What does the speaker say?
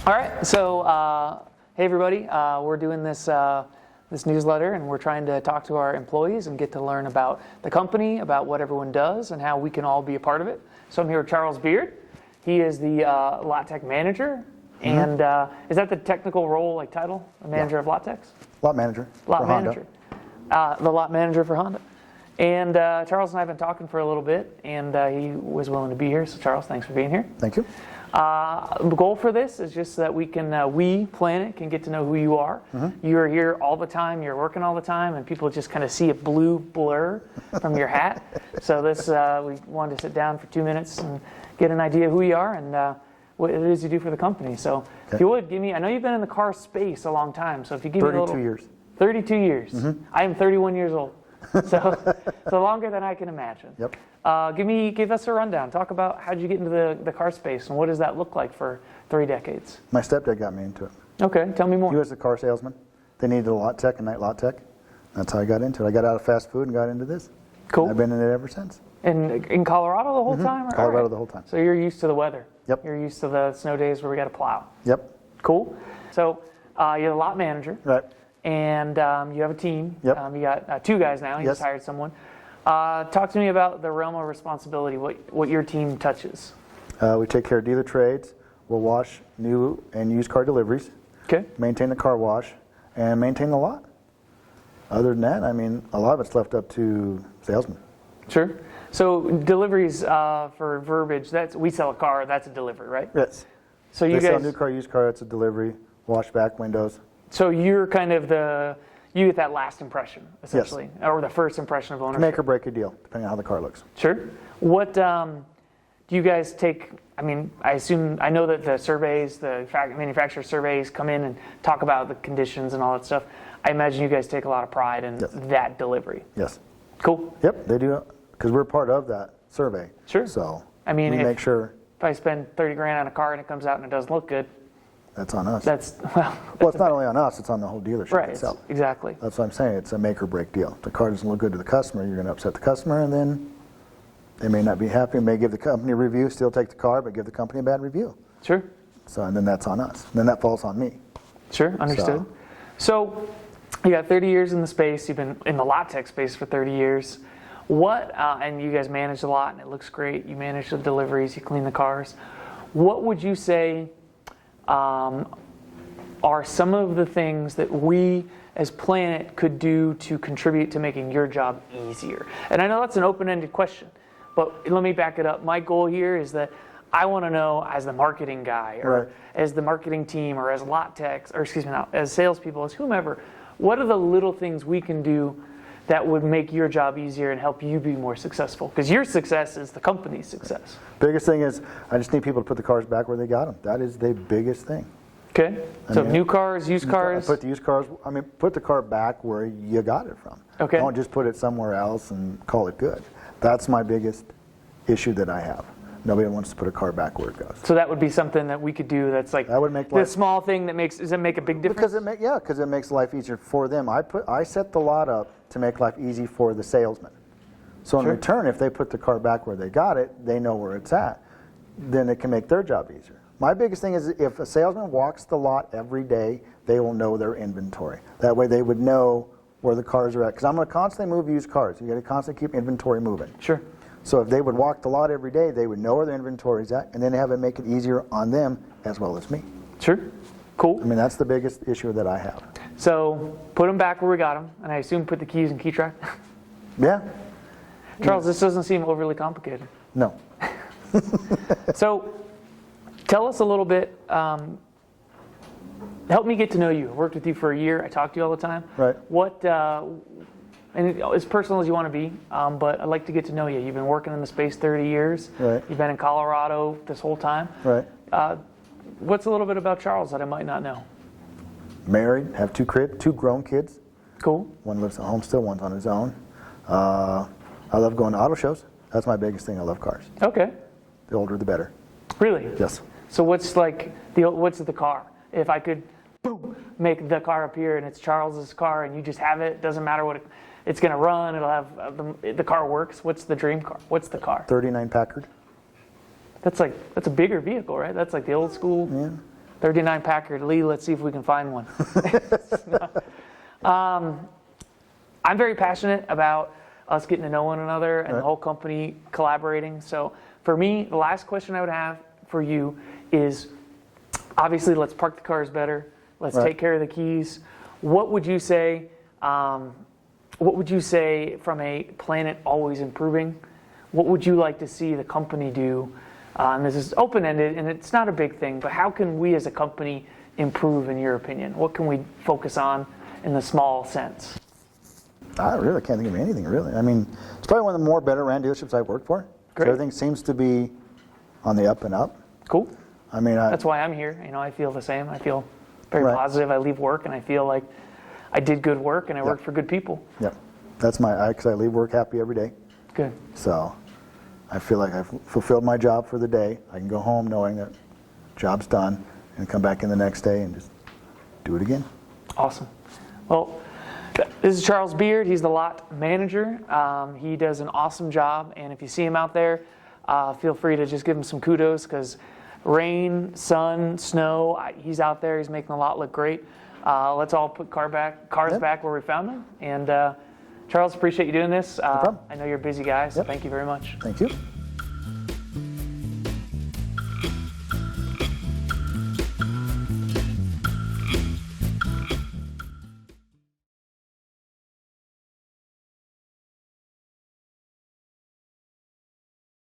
All right, so hey everybody, we're doing this this newsletter, and we're trying to talk to our employees and get to learn about the company, about what everyone does, and how we can all be a part of it. So I'm here with Charles Beard. He is the LotTech manager, and is that the technical role, like title, the manager of LotTech? Lot manager. Lot manager. The lot manager for Honda. And Charles and I have been talking for a little bit, and he was willing to be here. So Charles, thanks for being here. Thank you. The goal for this is just so that we can, we, Planet, can get to know who you are. You're here all the time, you're working all the time, and people just kind of see a blue blur from your hat. So this, we wanted to sit down for 2 minutes and get an idea of who you are and what it is you do for the company. So if you would, give me, I know you've been in the car space a long time, so if you give me a little... 32 years. 32 years. I am 31 years old. So longer than I can imagine. Yep. Give us a rundown. Talk about how did you get into the car space, and what does that look like for 3 decades? My stepdad got me into it. Okay, tell me more. He was a car salesman. They needed a LotTech, a night LotTech. That's how I got into it. I got out of fast food and got into this. Cool. I've been in it ever sinsince. And in Colorado the whole time? Or? Colorado the whole time. So you're used to the weather. Yep. You're used to the snow days where we got to plow. Yep. Cool. So you're the lot manager. Right. And you have a team. Yep. You got 2 guys now. You Yes. just hired someone. Talk to me about the realm of responsibility, what your team touches. We take care of dealer trades. We'll wash new and used car deliveries. Okay. Maintain the car wash and maintain the lot. Other than that, I mean, a lot of it's left up to salesmen. Sure. So deliveries for verbiage, that's we sell a car, that's a delivery, right? Yes. So you they sell guys, new car, used car, it's a delivery. Wash back windows. so you're kind of you get that last impression, essentially, or the first impression of ownership. Make or break a deal, depending on how the car looks. Sure. What do you guys take? I mean, I know that the surveys, the manufacturer surveys come in and talk about the conditions and all that stuff. I imagine you guys take a lot of pride in that delivery. Yes. Cool. Yep, they do, because we're part of that survey. Sure. So I mean, we make sure if I spend 30 grand on a car and it comes out and it doesn't look good, that's on us. that's Well, it's not only on us, it's on the whole dealership right. itself. Exactly. That's what I'm saying. It's a make or break deal. If the car doesn't look good to the customer, you're going to upset the customer, and then they may not be happy, may give the company a review, still take the car, but give the company a bad review. Sure. So, and then that's on us. Then that falls on me. Sure, understood. So you got 30 years in the space. You've been in the LotTech space for 30 years. What, and you guys manage a lot, and it looks great. You manage the deliveries, you clean the cars. What would you say are some of the things that we as Planet could do to contribute to making your job easier? And I know that's an open-ended question, but let me back it up. My goal here is that I want to know, as the marketing guy, or as the marketing team, or as LotTechs, or excuse me, not, as salespeople, as whomever, what are the little things we can do that would make your job easier and help you be more successful? Because your success is the company's success. Biggest thing is, I just need people to put the cars back where they got them. That is the biggest thing. Okay. So I mean, new cars, used cars. Put the used cars, put the car back where you got it from. Okay. Don't just put it somewhere else and call it good. That's my biggest issue that I have. Nobody wants to put a car back where it goes. So that would be something that we could do. That's like that would make the small thing that makes. Does it make a big difference? Because it makes life easier for them. I set the lot up to make life easy for the salesman. So in return, if they put the car back where they got it, they know where it's at. Then it can make their job easier. My biggest thing is if a salesman walks the lot every day, they will know their inventory. That way they would know where the cars are at. Because I'm going to constantly move used cars. You got to constantly keep inventory moving. Sure. So if they would walk the lot every day, they would know where their inventory is at, and then have it make it easier on them as well as me. Sure. Cool. I mean, that's the biggest issue that I have. So put them back where we got them, and I assume put the keys in key track. Yeah. Charles, this doesn't seem overly complicated. No. So tell us a little bit. Help me get to know you. I worked with you for a year. I talk to you all the time. Right. What, and as personal as you want to be, but I'd like to get to know you. You've been working in the space 30 years. Right. You've been in Colorado this whole time. Right. What's a little bit about Charles that I might not know? Married, have 2 grown kids. Cool. One lives at home still, one's on his own. I love going to auto shows. That's my biggest thing. I love cars. Okay. The older, the better. Really? Yes. So what's the car? If I could, boom, make the car appear and it's Charles's car and you just have it, doesn't matter what it's going to run, it'll have, the car works. What's the dream car? What's the car? 39 Packard. That's a bigger vehicle, right? That's like the old school. Yeah. 39 Packard. Lee, let's see if we can find one. I'm very passionate about us getting to know one another and the whole company collaborating. So for me, the last question I would have for you is, obviously, let's park the cars better. Let's take care of the keys. What would you say? What would you say from a Planet always improving? What would you like to see the company do? And this is open-ended, and it's not a big thing, but how can we as a company improve, in your opinion? What can we focus on in the small sense? I really can't think of anything, really. I mean, it's probably one of the more better ran dealerships I've worked for. Great. So everything seems to be on the up and up. Cool. I mean, That's why I'm here. I feel the same. I feel very Right. positive. I leave work, and I feel like I did good work, and I worked for good people. Yep. That's because I leave work happy every day. Good. So I feel like I've fulfilled my job for the day. I can go home knowing that job's done and come back in the next day and just do it again. Awesome. Well, this is Charles Beard. He's the lot manager. He does an awesome job, and if you see him out there, feel free to just give him some kudos, because rain, sun, snow, he's out there. He's making the lot look great. Let's all put cars back where we found them. And Charles, appreciate you doing this. problem. I know you're a busy guy, so thank you very much. Thank you.